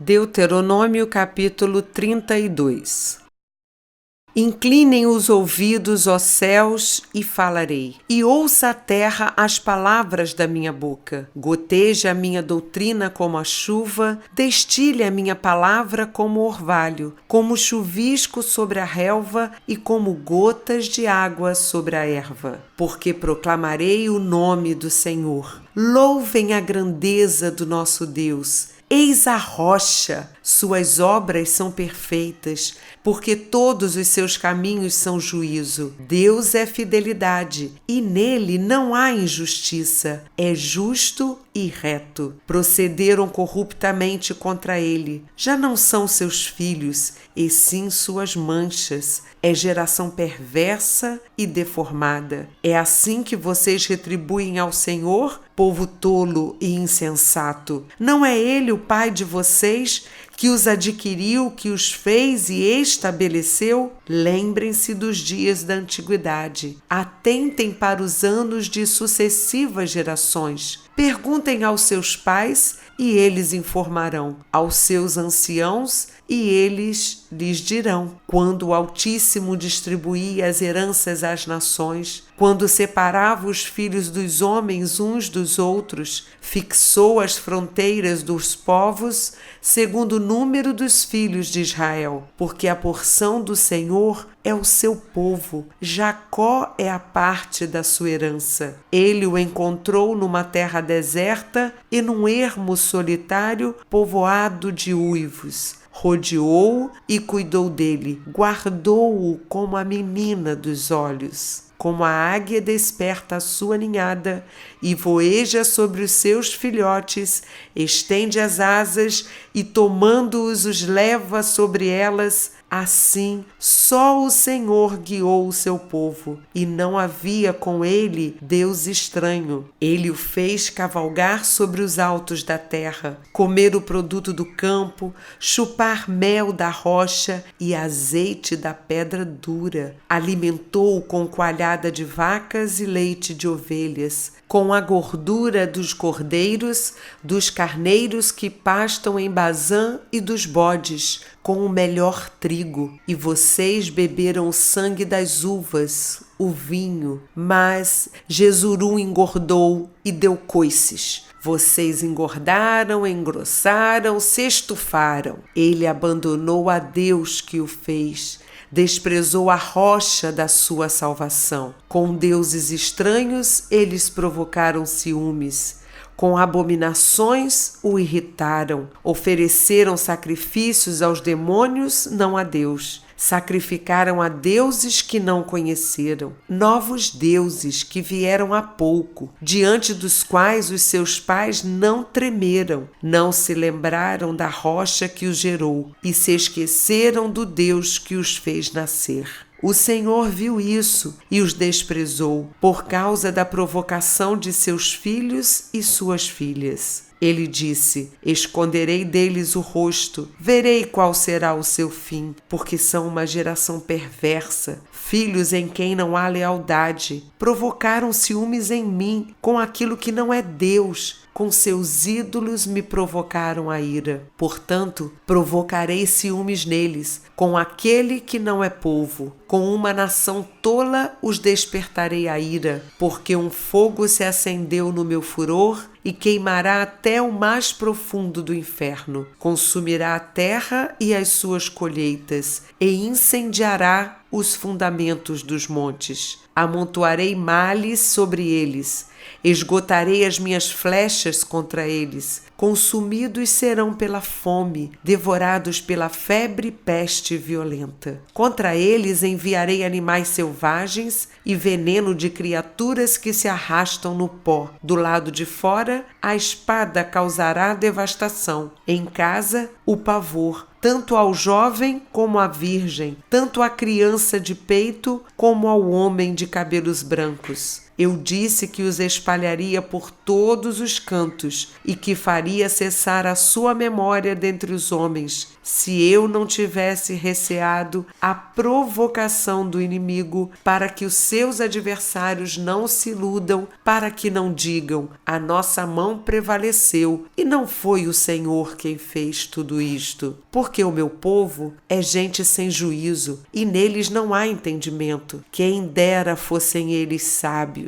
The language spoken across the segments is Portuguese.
Deuteronômio capítulo 32. Inclinem os ouvidos, ó céus, e falarei, e ouça a terra as palavras da minha boca. Goteje a minha doutrina como a chuva, destile a minha palavra como orvalho, como chuvisco sobre a relva e como gotas de água sobre a erva. Porque proclamarei o nome do Senhor. Louvem a grandeza do nosso Deus. Eis a rocha, suas obras são perfeitas, porque todos os seus caminhos são juízo. Deus é fidelidade, e nele não há injustiça. É justo e reto. Procederam corruptamente contra ele. Já não são seus filhos, e sim suas manchas. É geração perversa e deformada. É assim que vocês retribuem ao Senhor, povo tolo e insensato? Não é ele o Pai de vocês, que os adquiriu, que os fez e estabeleceu? Lembrem-se dos dias da antiguidade. Atentem para os anos de sucessivas gerações. Perguntem aos seus pais e eles informarão, aos seus anciãos e eles lhes dirão. Quando o Altíssimo distribuía as heranças às nações, quando separava os filhos dos homens uns dos outros, fixou as fronteiras dos povos segundo o número dos filhos de Israel, porque a porção do Senhor é o seu povo, Jacó é a parte da sua herança. Ele o encontrou numa terra deserta e num ermo solitário povoado de uivos. Rodeou-o e cuidou dele, guardou-o como a menina dos olhos. Como a águia desperta a sua ninhada e voeja sobre os seus filhotes, estende as asas e tomando-os os leva sobre elas, assim só o Senhor guiou o seu povo, e não havia com ele Deus estranho. Ele o fez cavalgar sobre os altos da terra, comer o produto do campo, chupar mel da rocha e azeite da pedra dura. Alimentou-o com coalhada de vacas e leite de ovelhas, com a gordura dos cordeiros, dos carneiros que pastam em Bazã e dos bodes, com o melhor trigo. E vocês beberam o sangue das uvas, o vinho, mas Jesuru engordou e deu coices. Vocês engordaram, engrossaram, se estufaram. Ele abandonou a Deus que o fez, desprezou a rocha da sua salvação. Com deuses estranhos, eles provocaram ciúmes. Com abominações o irritaram. Ofereceram sacrifícios aos demônios, não a Deus. Sacrificaram a deuses que não conheceram, novos deuses que vieram há pouco, diante dos quais os seus pais não tremeram, não se lembraram da rocha que os gerou e se esqueceram do Deus que os fez nascer. O Senhor viu isso e os desprezou por causa da provocação de seus filhos e suas filhas. Ele disse: esconderei deles o rosto, verei qual será o seu fim, porque são uma geração perversa, filhos em quem não há lealdade. Provocaram ciúmes em mim com aquilo que não é Deus. Com seus ídolos me provocaram a ira. Portanto, provocarei ciúmes neles, com aquele que não é povo. Com uma nação tola os despertarei a ira, porque um fogo se acendeu no meu furor e queimará até o mais profundo do inferno. Consumirá a terra e as suas colheitas, e incendiará os fundamentos dos montes. Amontoarei males sobre eles, esgotarei as minhas flechas contra eles. Consumidos serão pela fome, devorados pela febre e peste violenta. Contra eles enviarei animais selvagens e veneno de criaturas que se arrastam no pó. Do lado de fora, a espada causará devastação. Em casa, o pavor. tanto ao jovem como à virgem, tanto à criança de peito como ao homem de cabelos brancos. Eu disse que os espalharia por todos os cantos e que faria cessar a sua memória dentre os homens, se eu não tivesse receado a provocação do inimigo, para que os seus adversários não se iludam, para que não digam: a nossa mão prevaleceu e não foi o Senhor quem fez tudo isto. Porque o meu povo é gente sem juízo e neles não há entendimento. Quem dera fossem eles sábios.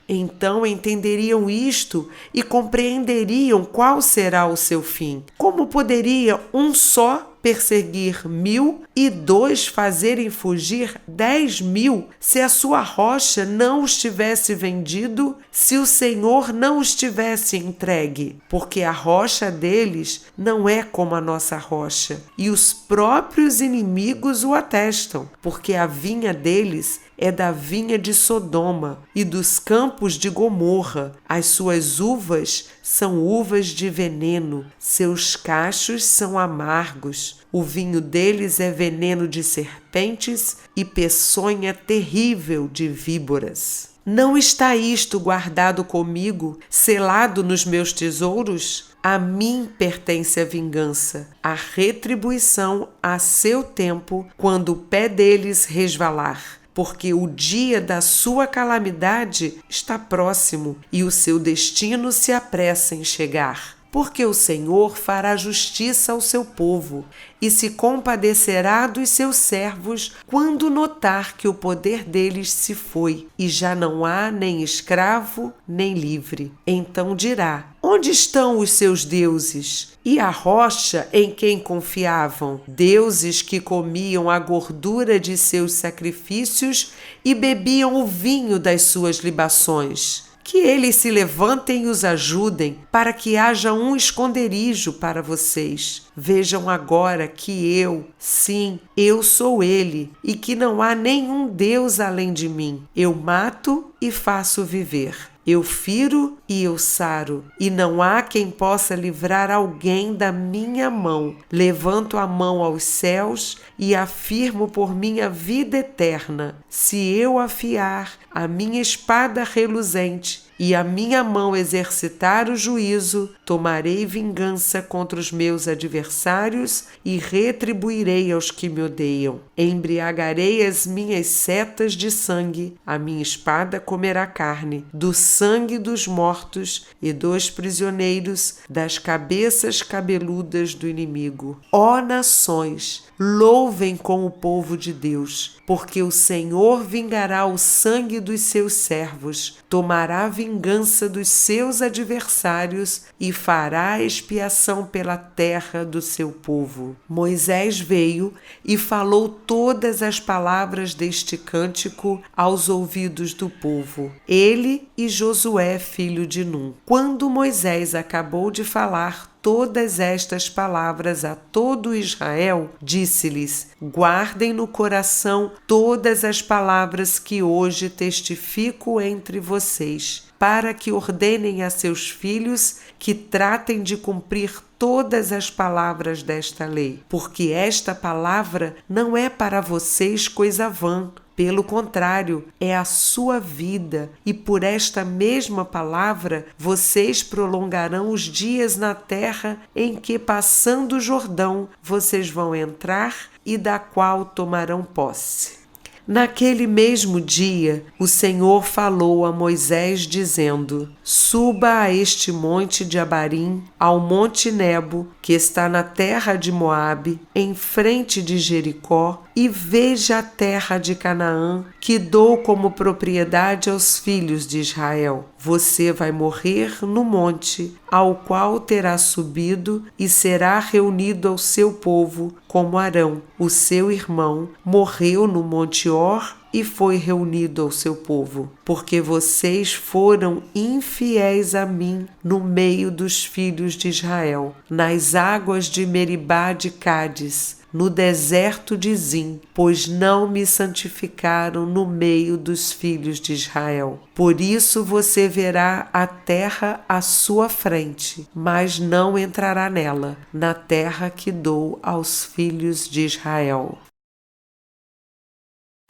Então entenderiam isto e compreenderiam qual será o seu fim. Como poderia um só perseguir 1000 e 2 fazerem fugir 10.000 se a sua rocha não os tivesse vendido, se o Senhor não os tivesse entregue? Porque a rocha deles não é como a nossa rocha, e os próprios inimigos o atestam, porque a vinha deles é da vinha de Sodoma e dos campos de Gomorra. As suas uvas são uvas de veneno, seus cachos são amargos. O vinho deles é veneno de serpentes e peçonha terrível de víboras. Não está isto guardado comigo, selado nos meus tesouros? A mim pertence a vingança, a retribuição a seu tempo, quando o pé deles resvalar. Porque o dia da sua calamidade está próximo e o seu destino se apressa em chegar. Porque o Senhor fará justiça ao seu povo e se compadecerá dos seus servos quando notar que o poder deles se foi e já não há nem escravo nem livre. Então dirá: onde estão os seus deuses? E a rocha em quem confiavam? Deuses que comiam a gordura de seus sacrifícios e bebiam o vinho das suas libações. Que eles se levantem e os ajudem, para que haja um esconderijo para vocês. Vejam agora que eu, sim, eu sou Ele, e que não há nenhum Deus além de mim. Eu mato e faço viver. Eu firo e eu saro, e não há quem possa livrar alguém da minha mão. Levanto a mão aos céus e afirmo por minha vida eterna: se eu afiar a minha espada reluzente e a minha mão exercitar o juízo, tomarei vingança contra os meus adversários e retribuirei aos que me odeiam. Embriagarei as minhas setas de sangue, a minha espada comerá carne, do sangue dos mortos e dos prisioneiros, das cabeças cabeludas do inimigo. Ó nações, louvem com o povo de Deus, porque o Senhor vingará o sangue dos seus servos, tomará vingança dos seus adversários e fará expiação pela terra do seu povo. Moisés veio e falou todas as palavras deste cântico aos ouvidos do povo, ele e Josué, filho de Num. Quando Moisés acabou de falar todas estas palavras a todo Israel, disse-lhes: guardem no coração todas as palavras que hoje testifico entre vocês, para que ordenem a seus filhos que tratem de cumprir todas as palavras desta lei, porque esta palavra não é para vocês coisa vã. Pelo contrário, é a sua vida, e por esta mesma palavra vocês prolongarão os dias na terra em que, passando o Jordão, vocês vão entrar e da qual tomarão posse. Naquele mesmo dia, o Senhor falou a Moisés, dizendo: suba a este monte de Abarim, ao monte Nebo, que está na terra de Moabe, em frente de Jericó, e veja a terra de Canaã, que dou como propriedade aos filhos de Israel. Você vai morrer no monte, ao qual terá subido, e será reunido ao seu povo, como Arão, o seu irmão, morreu no monte Or e foi reunido ao seu povo, porque vocês foram infiéis a mim no meio dos filhos de Israel. Nas águas de Meribá de Cádiz, no deserto de Zim, pois não me santificaram no meio dos filhos de Israel. Por isso você verá a terra à sua frente, mas não entrará nela, na terra que dou aos filhos de Israel.